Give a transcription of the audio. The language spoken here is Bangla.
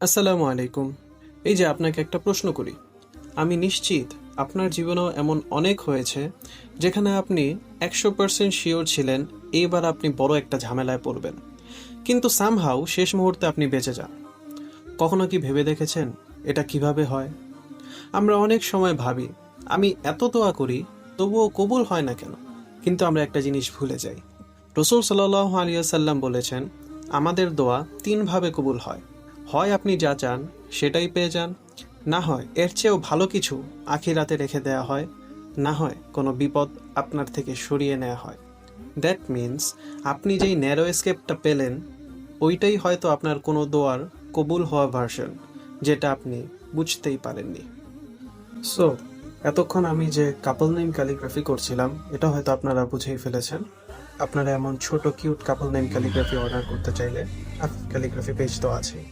আসসালামু আলাইকুম। এই যে আপনাকে একটা প্রশ্ন করি। আমি নিশ্চিত আপনার জীবনেও এমন অনেক হয়েছে যেখানে আপনি 100% শিওর ছিলেন এইবার আপনি বড় একটা ঝামেলায় পড়বেন। কিন্তু সামহাউ শেষ মুহূর্তে আপনি বেঁচে যান। কখনো কি ভেবে দেখেছেন এটা কিভাবে হয়? আমরা অনেক সময় ভাবি আমি এত দোয়া করি তবুও কবুল হয় না কেন? কিন্তু আমরা একটা জিনিস ভুলে যাই। রসূল সাল্লাল্লাহু আলাইহি ওয়াসাল্লাম বলেছেন আমাদের দোয়া তিনভাবে কবুল হয়। হয় আপনি যা চান সেটাই পেয়ে যান, না হয় এর চেয়েও ভালো কিছু আখিরাতে রেখে দেয়া হয়, না হয় কোনো বিপদ আপনার থেকে সরিয়ে নেওয়া হয়। দ্যাট মিন্স আপনি যেই ন্যারো এস্কেপটা পেলেন ওইটাই হয়তো আপনার কোনো দোয়ার কবুল হওয়া ভার্সন, যেটা আপনি বুঝতেই পারেননি। সো এতক্ষণ আমি যে কাপল নেম ক্যালিগ্রাফি করছিলাম এটা হয়তো আপনারা বুঝেই ফেলেছেন। আপনারা এমন ছোট cute couple name calligraphy order করতে চাইলে ক্যালিগ্রাফি পেজ তো আছেই।